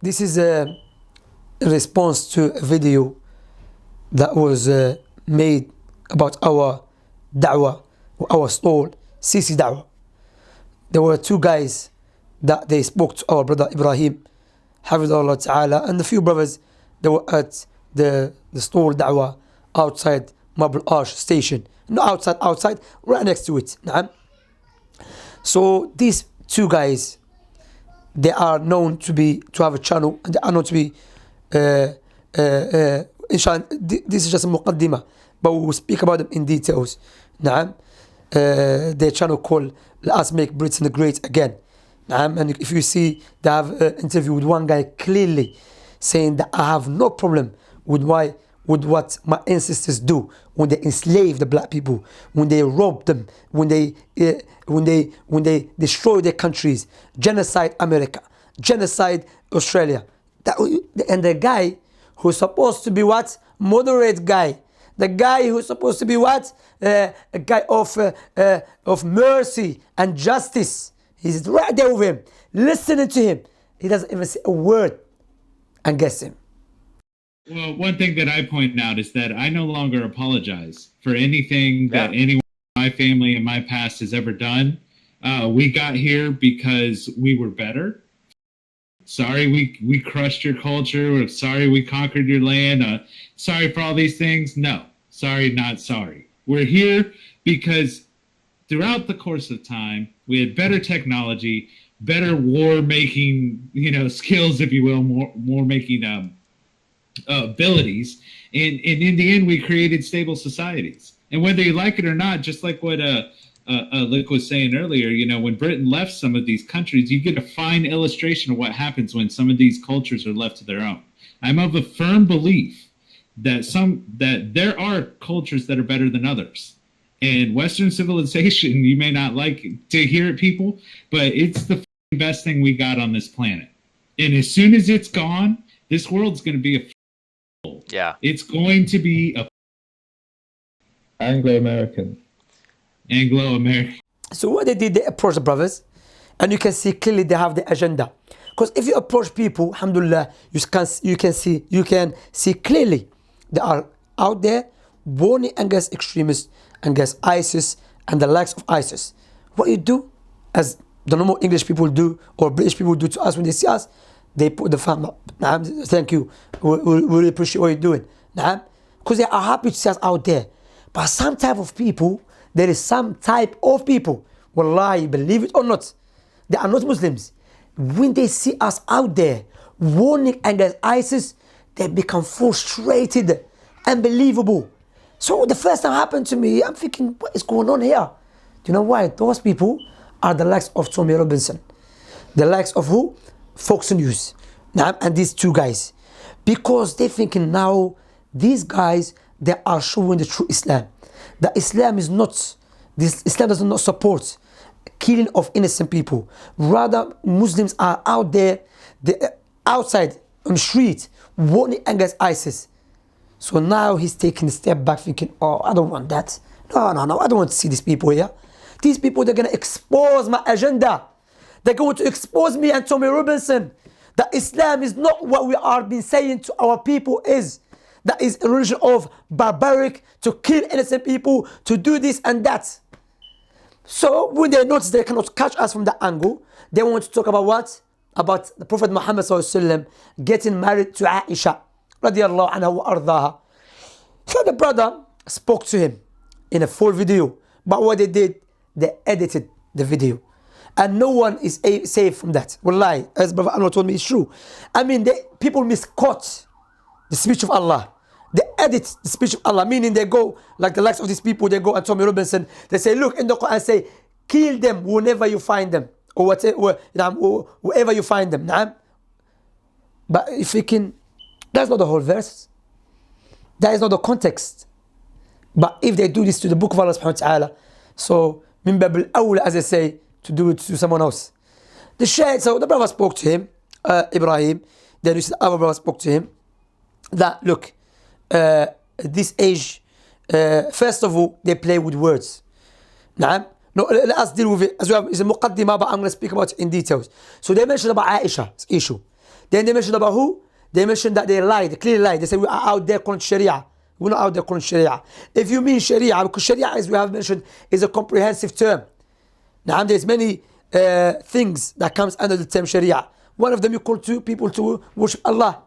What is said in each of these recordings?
this is a response to a video that was made about our da'wah, our stall, CC da'wah. There were two guys that they spoke to our brother Ibrahim, Hafidhullah Ta'ala, and a few brothers that were at the stall da'wah outside Marble Arch station. No, outside, right next to it. Naam. So these two guys, they are known to have a channel, and they are known to be inshallah, this is just a muqaddimah, but we will speak about them in details. Naam. Their channel called Let Us Make Britain Great Again. Naam. And if you see, they have an interview with one guy clearly saying that I have no problem with what my ancestors do when they enslave the black people, when they rob them, when they destroy their countries, genocide America, genocide Australia. And the guy who's supposed to be what? Moderate guy. The guy who's supposed to be what? A guy of mercy and justice. He's right there with him, listening to him. He doesn't even say a word. And guess him. Well, one thing that I point out is that I no longer apologize for anything that anyone in my family and my past has ever done. We got here because we were better. Sorry we crushed your culture. Sorry we conquered your land. Sorry for all these things. No, sorry, not sorry. We're here because throughout the course of time, we had better technology, better war making, skills, if you will, more making abilities, and in the end, we created stable societies. And whether you like it or not, just like what Lick was saying earlier, when Britain left some of these countries, you get a fine illustration of what happens when some of these cultures are left to their own. I'm of a firm belief that there are cultures that are better than others. And Western civilization, you may not like to hear it, people, but it's the best thing we got on this planet. And as soon as it's gone, this world's going to be a yeah. It's going to be a Anglo-American. So what they did, they approached the brothers, and you can see clearly they have the agenda. Because if you approach people, alhamdulillah, you can see clearly they are out there warning against extremists, against ISIS and the likes of ISIS. What you do, as the normal English people do or British people do to us when they see us, they put the thumb up. Thank you. We really appreciate what you're doing. Because they are happy to see us out there. But there is some type of people, wallahi, believe it or not, they are not Muslims. When they see us out there warning against ISIS, they become frustrated, unbelievable. So the first time it happened to me, I'm thinking, what is going on here? Do you know why? Those people are the likes of Tommy Robinson. The likes of who? Fox News. And these two guys. Because they're thinking now, these guys, they are showing the true Islam. That Islam does not support killing of innocent people. Rather, Muslims are out there, outside on the street, warning against ISIS. So now he's taking a step back thinking, oh, I don't want that. No, I don't want to see these people here. These people, they're going to expose my agenda. They're going to expose me and Tommy Robinson. That Islam is not what we are been saying to our people is. That is a religion of barbaric, to kill innocent people, to do this and that. So when they notice they cannot catch us from that angle, they want to talk about what? About the Prophet Muhammad SAW getting married to Aisha radiallahu anha wa ardaha. So the brother spoke to him in a full video. But what they did, they edited the video. And no one is safe from that. Wallahi, as Brother Anwar told me, it's true. I mean, people misquote the speech of Allah. They edit the speech of Allah, meaning they go, like the likes of these people, they go and Tommy Robinson, they say, look in the Quran, say, kill them whenever you find them, or wherever you find them. But if you can, that's not the whole verse. That is not the context. But if they do this to the book of Allah Subhanahu wa Ta'ala, so min bab al-awla, as they say, to do it to someone else. So the brother spoke to him, Ibrahim, then the other brother spoke to him, that look, this age, first of all, they play with words. No, let us deal with it as well. It's a muqaddimah, but I'm going to speak about it in details. So they mentioned about Aisha's issue. Then they mentioned about who? They mentioned that they lied, they clearly lied. They said we are out there calling Sharia. We're not out there calling Sharia. If you mean Sharia, because Sharia, as we have mentioned, is a comprehensive term. Now there's many things that comes under the term Sharia. One of them you call to people to worship Allah.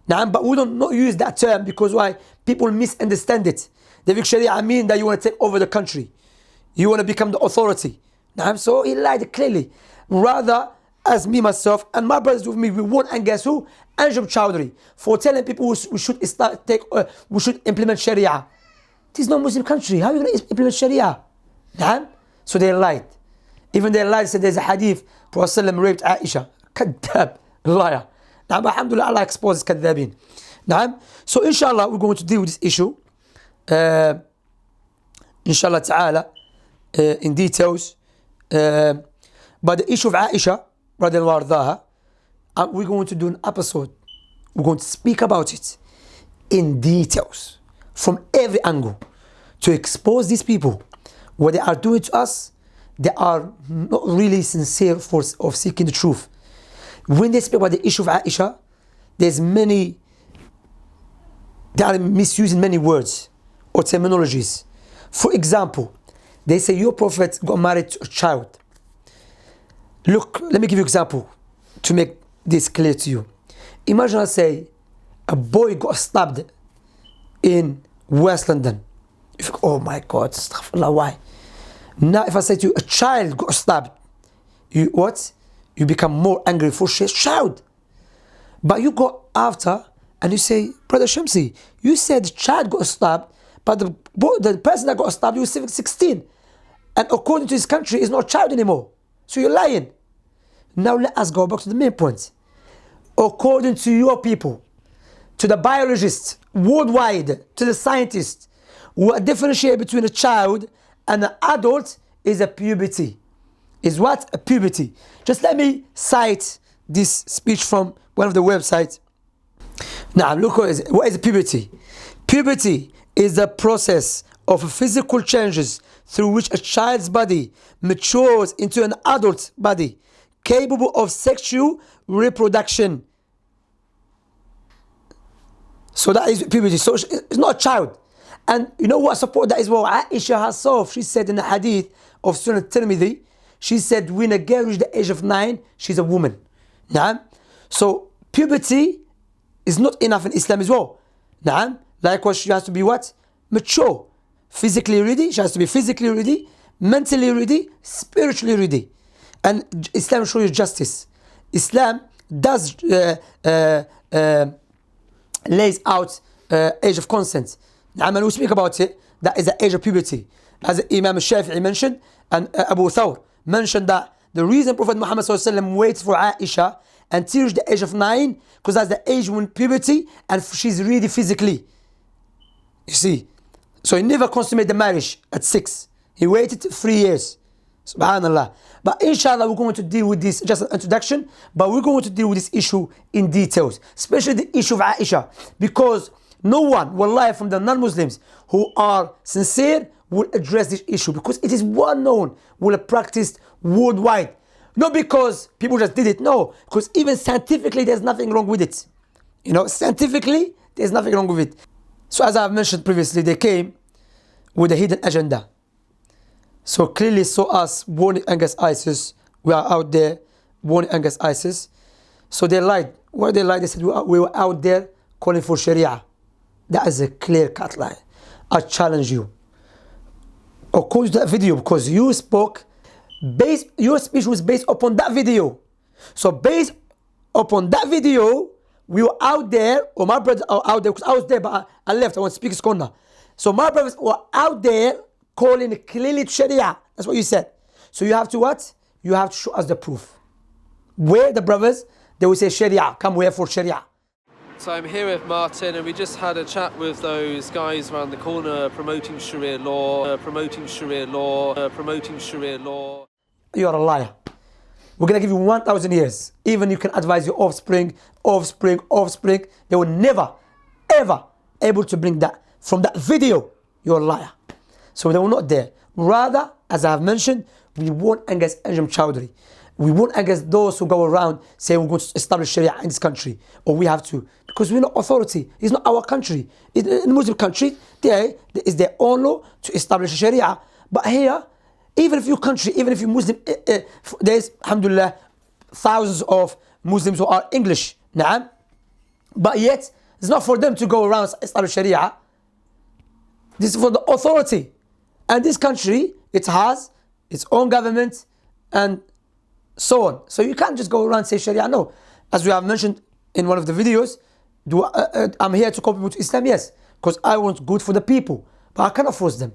Now, but we don't not use that term because why? People misunderstand it. They think Sharia mean that you want to take over the country. You want to become the authority. Now, so he lied clearly. Rather, as me, myself, and my brothers with me, we won and guess who? Anjum Chowdhury, for telling people we should implement Sharia. This is not a Muslim country. How are you going to implement Sharia? Nah? So they lied. Even they lied, said there's a hadith, Prophet ﷺ raped Aisha. Kadab, liar. Now, alhamdulillah, Allah exposes kadhabin. Now, so inshallah, we're going to deal with this issue. Inshallah ta'ala, in details. But the issue of Aisha, radiallahu anha, we're going to do an episode. We're going to speak about it in details from every angle to expose these people. What they are doing to us, they are not really sincere of seeking the truth. When they speak about the issue of Aisha, they are misusing many words or terminologies. For example, they say your prophet got married to a child. Look, let me give you an example to make this clear to you. Imagine I say a boy got stabbed in West London. You think, oh my God, astaghfirullah, why? Now if I say to you a child got stabbed, you become more angry for a child. But you go after and you say, Brother Shamsi, you said the child got stabbed, but the person that got stabbed, he was 16. And according to his country, is not a child anymore. So you're lying. Now let us go back to the main point. According to your people, to the biologists worldwide, to the scientists, what differentiates between a child and an adult is a puberty. Is what? A puberty. Just let me cite this speech from one of the websites. Now look what is puberty. Puberty is the process of physical changes through which a child's body matures into an adult body capable of sexual reproduction. So that is puberty. So it's not a child. And you know what support that as well? Aisha herself, she said in the hadith of Sunan Tirmidhi, she said when a girl reaches the age of 9, she's a woman. Naam. So puberty is not enough in Islam as well. Naam. Likewise, she has to be what? Mature. Physically ready. She has to be physically ready, mentally ready, spiritually ready. And Islam shows you justice. Islam does lays out age of consent. And when we speak about it, that is the age of puberty. As Imam Shafi'i mentioned, and Abu Thawr mentioned that the reason Prophet Muhammad waits for Aisha until the age of 9, because that's the age when puberty and she's ready physically. You see, so he never consummated the marriage at 6. He waited 3 years. Subhanallah. But inshallah, we're going to deal with this, just an introduction, but we're going to deal with this issue in details, especially the issue of Aisha, because no one, wallahi, from the non-Muslims who are sincere will address this issue, because it is well known, will have practiced worldwide. Not because people just did it, no, because even scientifically there's nothing wrong with it. You know, scientifically there's nothing wrong with it. So as I've mentioned previously, they came with a hidden agenda. So clearly saw us warning against ISIS. We are out there warning against ISIS. So they lied. Why they lied? They said we were out there calling for Sharia. That is a clear-cut lie. I challenge you. According to that video, because you spoke, your speech was based upon that video. So based upon that video, we were out there, or my brothers are out there, because I was there, but I left. I want to speak his corner. So my brothers were out there calling clearly to Sharia. That's what you said. So you have to what? You have to show us the proof. Where the brothers, they will say Sharia. Come where for Sharia. So I'm here with Martin, and we just had a chat with those guys around the corner promoting Sharia law, promoting Sharia law, promoting Sharia law. You are a liar. We're going to give you 1,000 years. Even you can advise your offspring. They will never, ever able to bring that from that video. You're a liar. So they were not there. Rather, as I have mentioned, we warned against Anjum Chowdhury. We won't against those who go around saying we're going to establish Sharia in this country, or we have to, because we're not authority. It's not our country. In a Muslim country, there is their own law to establish Sharia. But here, even if your country, even if you're Muslim, there's, alhamdulillah, thousands of Muslims who are English. Na'am. But yet, it's not for them to go around and establish Sharia. This is for the authority. And this country, it has its own government and so on. So you can't just go around and say Sharia. No. As we have mentioned in one of the videos, I'm here to call people to Islam, yes, because I want good for the people. But I cannot force them.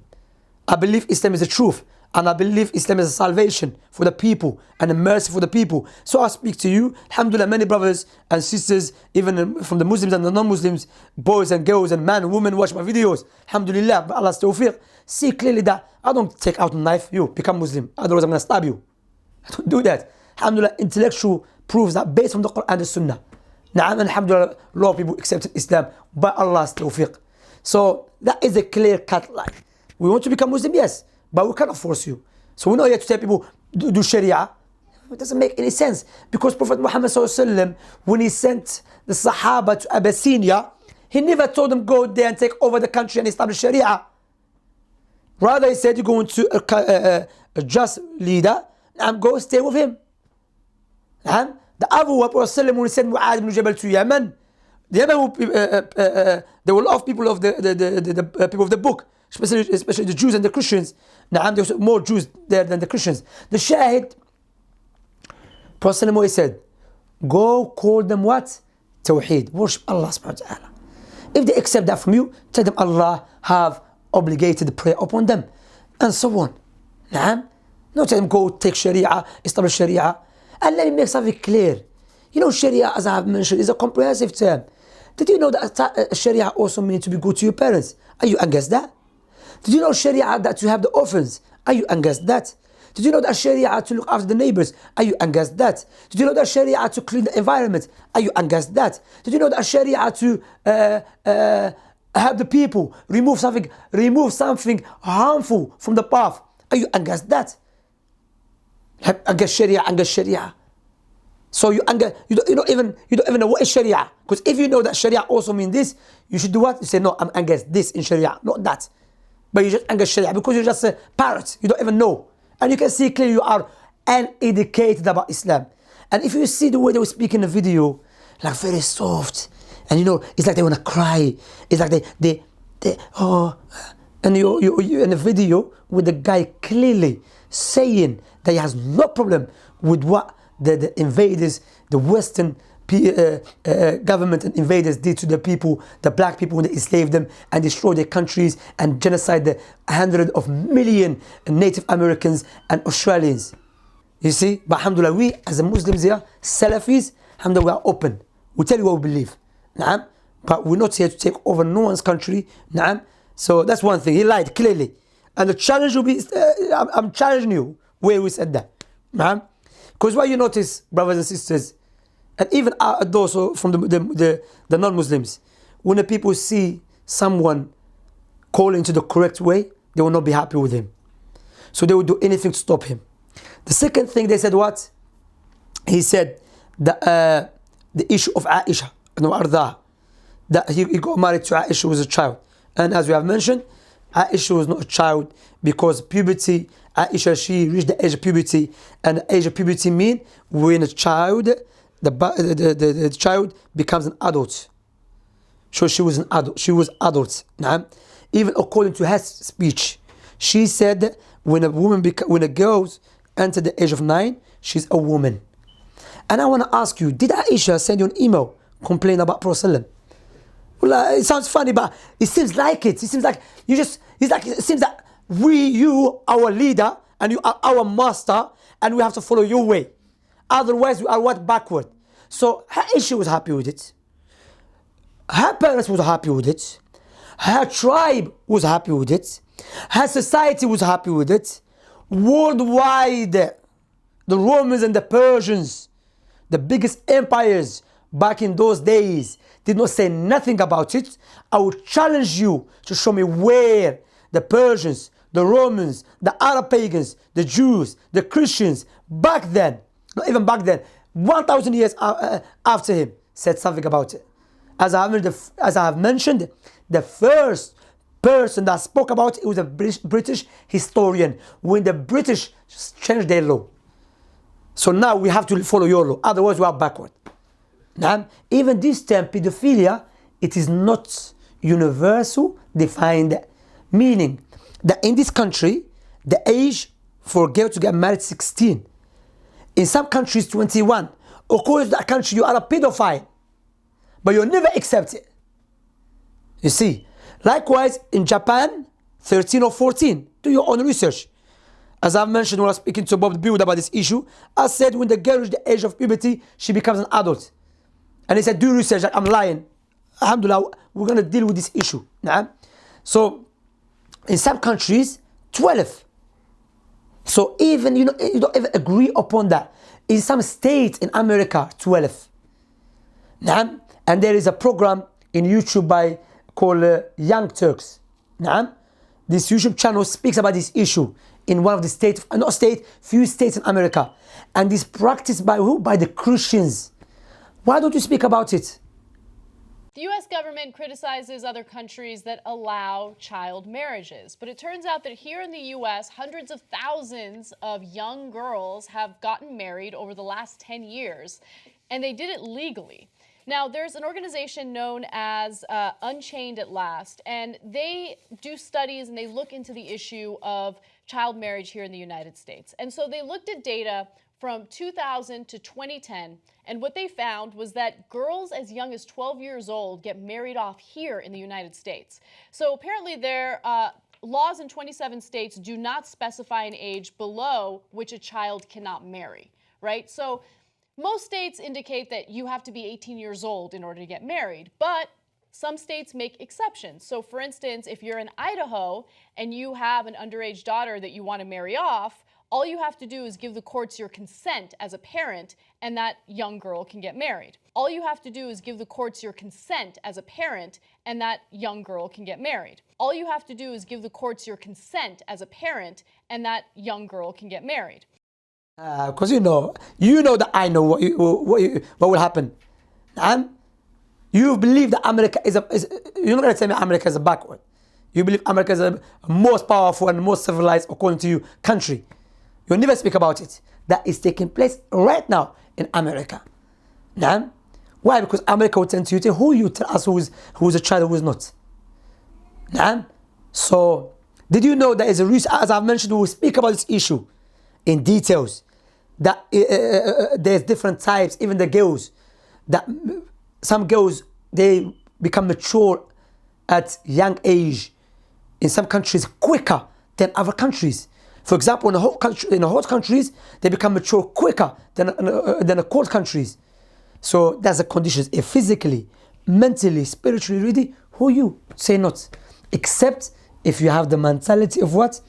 I believe Islam is the truth. And I believe Islam is a salvation for the people and a mercy for the people. So I speak to you, alhamdulillah, many brothers and sisters, even from the Muslims and the non-Muslims, boys and girls and men and women watch my videos. Alhamdulillah, by Allah's tawfiq. See clearly that I don't take out a knife, you become Muslim, otherwise I'm going to stab you. I don't do that. Alhamdulillah, intellectual proves that based on the Quran and the Sunnah. Na'am, alhamdulillah, a lot of people accepted Islam by Allah's tawfiq. So that is a clear cut line. We want to become Muslim, yes, but we cannot force you. So we're not here to tell people, do Sharia. It doesn't make any sense. Because Prophet Muhammad SAW, when he sent the Sahaba to Abyssinia, he never told them go there and take over the country and establish Sharia. Rather, he said, you're going to a just leader, and go stay with him. And the Abu Prophet when he sent Mu'adh ibn Jabal to Yemen, the Yemen, there were a lot of people of the people of the book, especially the Jews and the Christians. Now there were more Jews there than the Christians. The Shahid, Prophet said, go call them what? Tawheed, worship Allah Subhanahu wa Ta'ala. If they accept that from you, tell them Allah have obligated prayer upon them, and so on. Not tell them go take Sharia, establish Sharia. And let me make something clear. You know, Sharia, as I have mentioned, is a comprehensive term. Did you know that Sharia also means to be good to your parents? Are you against that? Did you know Sharia that you have the orphans? Are you against that? Did you know that Sharia to look after the neighbors? Are you against that? Did you know that Sharia to clean the environment? Are you against that? Did you know that Sharia to help the people remove something harmful from the path? Are you against that? Against Sharia. So you don't even know what is Sharia. Because if you know that Sharia also means this, you should do what? You say, no, I'm against this in Sharia, not that. But you just against Sharia because you're just a parrot. You don't even know. And you can see clearly you are uneducated about Islam. And if you see the way they will speak in the video, like very soft, and you know, it's like they want to cry. It's like they and you in the video with the guy clearly saying that he has no problem with what the invaders, the Western government and invaders did to the people, the black people, when they enslaved them and destroyed their countries and genocide the hundreds of millions Native Americans and Australians. You see, but alhamdulillah, we as the Muslims here, Salafis, alhamdulillah, we are open. We tell you what we believe. Naam. But we're not here to take over no one's country. Naam. So that's one thing. He lied clearly. And the challenge will be, I'm challenging you where we said that. Naam. Because what you notice, brothers and sisters, and even those from the non-Muslims, when the people see someone calling to the correct way, they will not be happy with him. So they will do anything to stop him. The second thing they said what? He said the issue of Aisha, that he got married to Aisha was a child. And as we have mentioned, Aisha was not a child because puberty, Aisha, she reached the age of puberty, and the age of puberty means when a child, the child becomes an adult. So she was an adult. She was adult. Even according to her speech, she said when a girl enter the age of 9, she's a woman. And I want to ask you, did Aisha send you an email complaining about Prophet? Well, it sounds funny, but it seems like it. It seems like it seems that you, our leader, and you are our master, and we have to follow your way. Otherwise, we are what? Backward. So Aisha was happy with it. Her parents was happy with it. Her tribe was happy with it. Her society was happy with it. Worldwide, the Romans and the Persians, the biggest empires back in those days, did not say nothing about it. I would challenge you to show me where the Persians, the Romans, the Arab pagans, the Jews, the Christians, back then, not even back then, 1,000 years after him, said something about it. As I have mentioned, the first person that spoke about it was a British historian when the British changed their law. So now we have to follow your law, otherwise we are backward. Now, even this term, pedophilia, it is not universal defined, meaning that in this country, the age for girls to get married is 16. In some countries, 21. According to that country, you are a pedophile, but you'll never accept it. You see, likewise in Japan, 13 or 14. Do your own research. As I've mentioned when I was speaking to Bob Build about this issue, I said when the girl reaches the age of puberty, she becomes an adult. And he said, do research. Like, I'm lying. Alhamdulillah, we're going to deal with this issue. Nah? So, in some countries, 12. So even, you don't even agree upon that. In some states in America, 12. Nah? And there is a program in YouTube called Young Turks. Nah? This YouTube channel speaks about this issue in one of the states, few states in America. And this practiced by who? By the Christians. Why don't you speak about it? The U.S. government criticizes other countries that allow child marriages. But it turns out that here in the U.S., hundreds of thousands of young girls have gotten married over the last 10 years, and they did it legally. Now, there's an organization known as Unchained at Last, and they do studies and they look into the issue of child marriage here in the United States. And so they looked at data from 2000 to 2010, and what they found was that girls as young as 12 years old get married off here in the United States. So apparently their laws in 27 states do not specify an age below which a child cannot marry, right? So most states indicate that you have to be 18 years old in order to get married, but some states make exceptions. So for instance, if you're in Idaho and you have an underage daughter that you want to marry off, all you have to do is give the courts your consent as a parent, and that young girl can get married. All you have to do is give the courts your consent as a parent, and that young girl can get married. All you have to do is give the courts your consent as a parent, and that young girl can get married. Because you know that I know what will happen. You believe that America you're not going to tell me America is a backward. You believe America is the most powerful and most civilized, according to you, country. You'll never speak about it. That is taking place right now in America. Nah? Why? Because America will tend to you, who you tell us who is a child, who is not. Nah? So, did you know there is a reason, as I've mentioned, we will speak about this issue in details, that there's different types, even the girls, that some girls, they become mature at young age, in some countries quicker than other countries. For example, in the hot countries, they become mature quicker than the cold countries. So that's the conditions. If physically, mentally, spiritually ready, who you? Say not. Except if you have the mentality of what?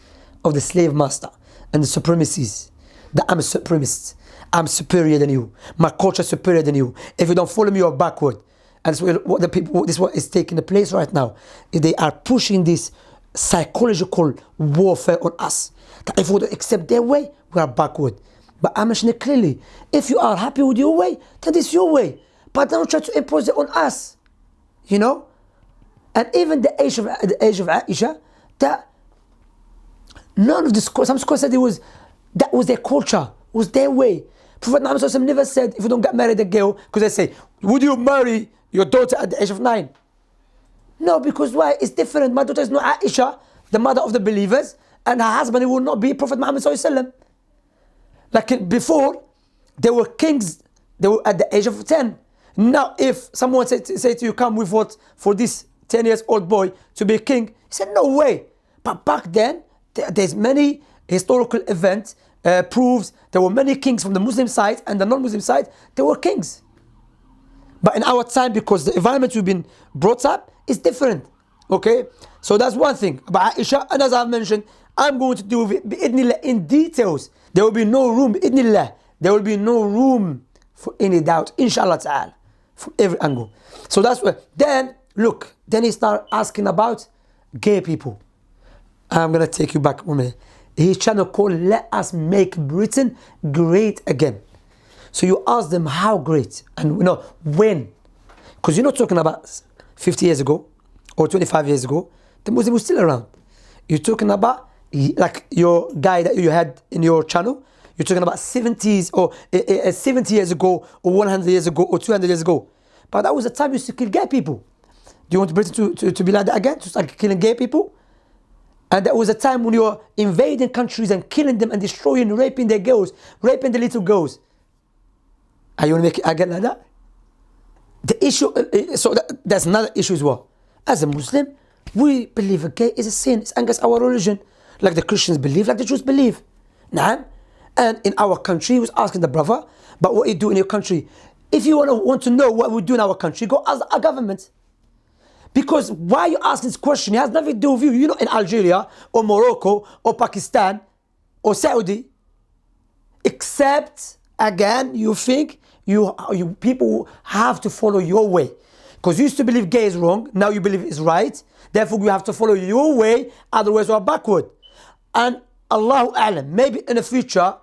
Of the slave master and the supremacies. That I'm a supremacist. I'm superior than you. My culture is superior than you. If you don't follow me, you're backward. And so what the people, this is what is taking place right now. They are pushing this psychological warfare on us. That if we don't accept their way, we are backward. But I mentioned it clearly. If you are happy with your way, then it's your way. But don't try to impose it on us. You know? And even the age of Aisha, that none of the scholars, some scholars said that was their culture, was their way. Prophet Muhammad never said, if you don't get married a girl, because they say, would you marry your daughter at the age of 9? No, because why? It's different. My daughter is not Aisha, the mother of the believers, and her husband will not be Prophet Muhammad sallallahu. Like before, they were kings, they were at the age of 10. Now, if someone say to you, come with what for this 10 years old boy to be a king, he said, no way. But back then, there's many historical events, proves there were many kings from the Muslim side and the non-Muslim side, they were kings. But in our time, because the environment we've been brought up is different. Okay? So that's one thing about Aisha, and as I've mentioned, I'm going to do it in details. There will be no room, there will be no room for any doubt, inshallah ta'ala, from every angle. So that's where, then he start asking about gay people. I'm going to take you back one minute. His channel called Let Us Make Britain Great Again. So you ask them how great and when. Because you're not talking about 50 years ago or 25 years ago. The Muslim was still around. You're talking about like your guy that you had in your channel. You're talking about 70s or 70 years ago or 100 years ago or 200 years ago. But that was the time you used to kill gay people. Do you want Britain to be like that again? To start killing gay people? And that was a time when you're invading countries and killing them and destroying, raping their girls, raping the little girls. Are you want to make it again like that? The issue, that's another issue as well. As a Muslim, we believe a gay is a sin. It's against our religion. Like the Christians believe, like the Jews believe. Nah? And in our country, he was asking the brother, but what you do in your country? If you want to know what we do in our country, go ask our government. Because why are you asking this question? It has nothing to do with you. You know, in Algeria or Morocco or Pakistan or Saudi, except again, you think you people have to follow your way. Because you used to believe gay is wrong, now you believe it's right. Therefore, you have to follow your way, otherwise you are backward. And Allahu A'lam, maybe in the future,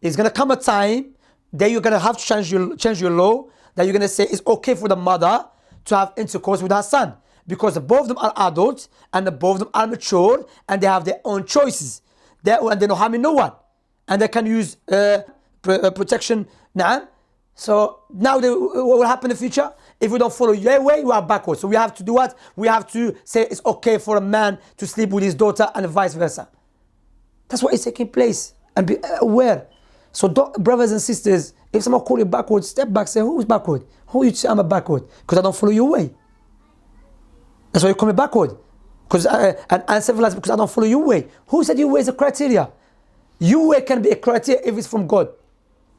it's going to come a time that you're going to have to change your law, that you're going to say it's okay for the mother to have intercourse with her son. Because both of them are adults, and both of them are mature, and they have their own choices. And they're not harming no one. And they can use protection. So now what will happen in the future? If we don't follow your way, we are backwards. So we have to do what? We have to say it's okay for a man to sleep with his daughter and vice versa. That's what is taking place. And be aware. So brothers and sisters, if someone call you backward, step back, say, who's backward? Who you say I'm a backward? Because I don't follow your way. That's why you call me backward. And uncivilized because I don't follow your way. Who said your way is a criteria? Your way can be a criteria if it's from God.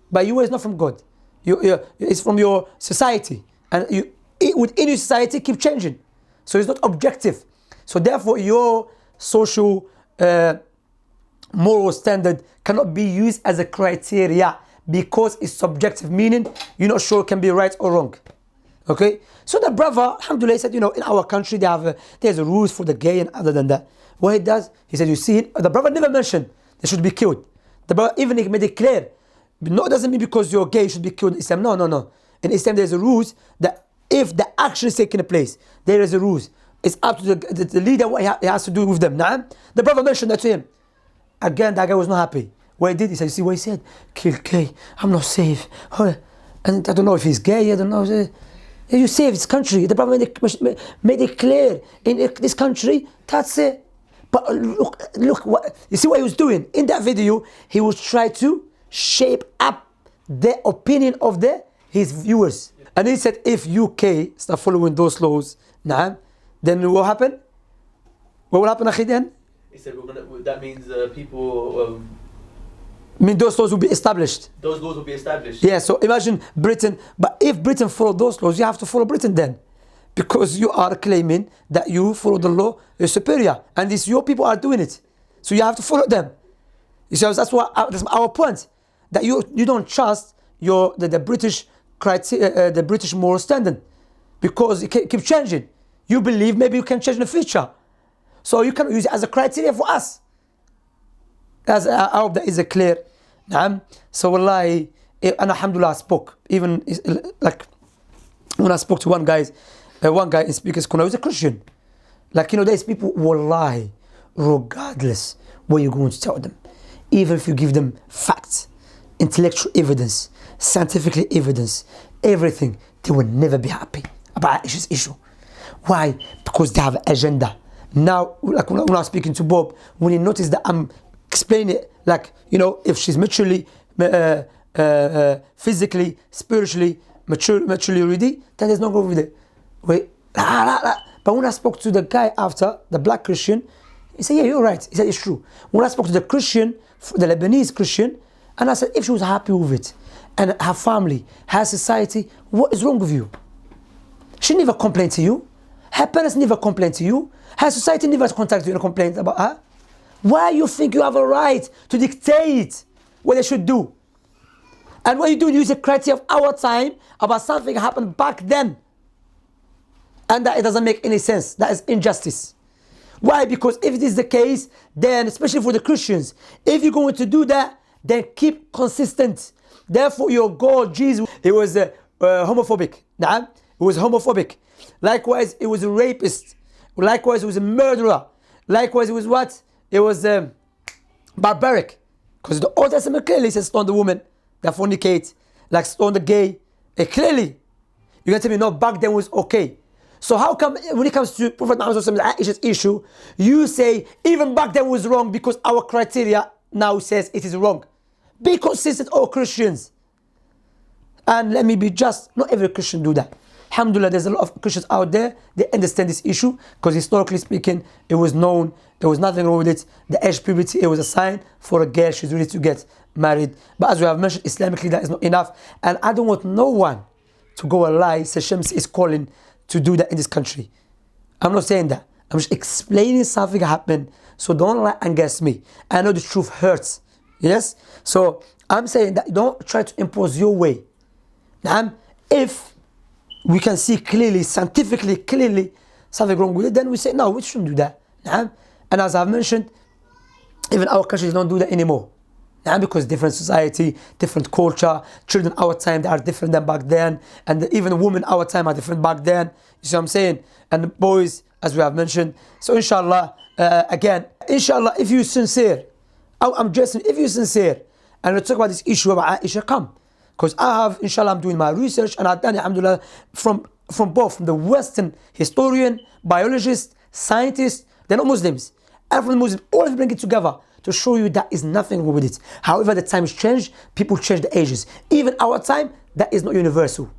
But your way is not from God. It's from your society. And within your society keep changing. So it's not objective. So therefore your social moral standard cannot be used as a criteria because it's subjective, meaning you're not sure it can be right or wrong. Okay? So the brother, alhamdulillah, said, in our country there's a rules for the gay, and other than that. What he does, he said, you see, the brother never mentioned they should be killed. The brother even made it clear. No, it doesn't mean because you're gay you should be killed in Islam. No. In Islam there's a rules that if the action is taking place, there is a rules. It's up to the leader what he has to do with them. Nah? The brother mentioned that to him. Again, that guy was not happy. What he did, he said, you see what he said? Kill gay, I'm not safe. And I don't know if he's gay, I don't know. You save this country. The brother made it clear. In this country, that's it. But look, you see what he was doing? In that video, he was trying to shape up the opinion of his viewers. And he said, if UK start following those laws, then what happened? What will happen, Akhi, then? He said, that means people... I mean, those laws will be established. Those laws will be established. Yeah, so imagine Britain. But if Britain follow those laws, you have to follow Britain then. Because you are claiming that you follow the law, you're superior. And your people are doing it. So you have to follow them. So that's our point. That you don't trust the British criteria, the British moral standard. Because it keeps changing. You believe maybe you can change in the future. So you can use it as a criteria for us. I hope that is clear. So wallahi, and alhamdulillah I spoke. Even like when I spoke to one guy in Speakers Corner, he was a Christian. Like, there's people, wallahi, regardless what you're going to tell them, even if you give them facts, intellectual evidence, scientific evidence, everything, they will never be happy about this issue. Why? Because they have an agenda. Now, like when I was speaking to Bob, when he noticed that I'm explaining it, like, if she's maturely, physically, spiritually, maturely ready, then there's no go with it. But when I spoke to the guy after, the black Christian, he said, yeah, you're right. He said, it's true. When I spoke to the Christian, the Lebanese Christian, and I said, if she was happy with it, and her family, her society, what is wrong with you? She never complained to you. Her parents never complained to you. Her society never contacted you and complained about her. Why you think you have a right to dictate what they should do? And what you do, you use a criteria of our time about something that happened back then. And that it doesn't make any sense. That is injustice. Why? Because if it is the case, then, especially for the Christians, if you're going to do that, then keep consistent. Therefore, your God, Jesus, he was homophobic. نعم. He was homophobic. Likewise, he was a rapist. Likewise, he was a murderer. Likewise, he was what? He was barbaric. Because the Old Testament clearly says stone the woman that fornicate, like stone the gay. Clearly, you're going to tell me, no, back then was okay. So how come when it comes to Prophet Muhammad's issue, you say even back then was wrong because our criteria now says it is wrong? Be consistent, all Christians. And let me be just, not every Christian do that. Alhamdulillah, there's a lot of Christians out there, they understand this issue, because historically speaking, it was known, there was nothing wrong with it. The age puberty, it was a sign for a girl, she's ready to get married. But as we have mentioned, Islamically, that is not enough. And I don't want no one to go and lie, say Shams is calling to do that in this country. I'm not saying that. I'm just explaining something happened. So don't lie and guess me. I know the truth hurts. Yes? So I'm saying that don't try to impose your way. Now, if we can see clearly, scientifically clearly, something wrong with it, then we say, no, we shouldn't do that. Now, and as I've mentioned, even our countries don't do that anymore. Now, because different society, different culture, children our time, they are different than back then, and even women our time are different back then. You see what I'm saying? And the boys, as we have mentioned. So inshallah, again, inshallah, if you're sincere, I'm just, if you're sincere, and we talk about this issue about Aisha, come. Because I have, inshallah, I'm doing my research, and I've done it, alhamdulillah, from both, from the Western historian, biologist, scientist, they're not Muslims. And from the Muslims, all of them bring it together to show you that is nothing wrong with it. However, the times change, people change the ages. Even our time, that is not universal.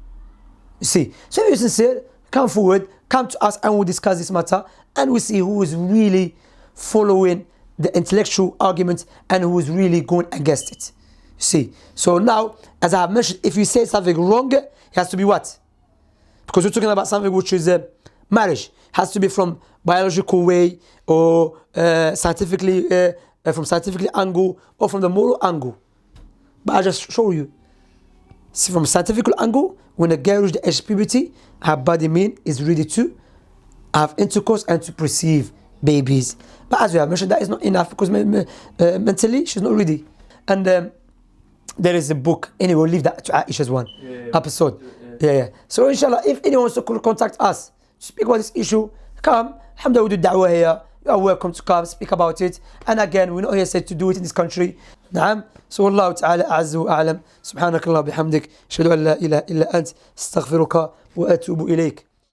You see, so if you're sincere, come forward, come to us, and we'll discuss this matter, and we'll see who is really following the intellectual argument and who is really going against it. You see, so now, as I have mentioned, if you say something wrong, it has to be what? Because we're talking about something which is marriage. It has to be from biological way or scientifically, from scientific angle or from the moral angle. But I just show you. See, from scientific angle, when a girl reaches the age of puberty, her body mean is ready to have intercourse and to perceive babies. But as we have mentioned, that is not enough because mentally she's not ready. And there is a book. Anyway, we'll leave that to Aisha's one episode. Yeah. So inshallah, if anyone wants to contact us to speak about this issue, come. Alhamdulillah, we do da'wah here. You are welcome to come speak about it. And again, we're not here said to do it in this country. نعم. So Allah Ta'ala أعز وأعلم. سبحانك الله بحمدك. أشهد أن لا إله إلا أنت. استغفرك وأتوب إليك.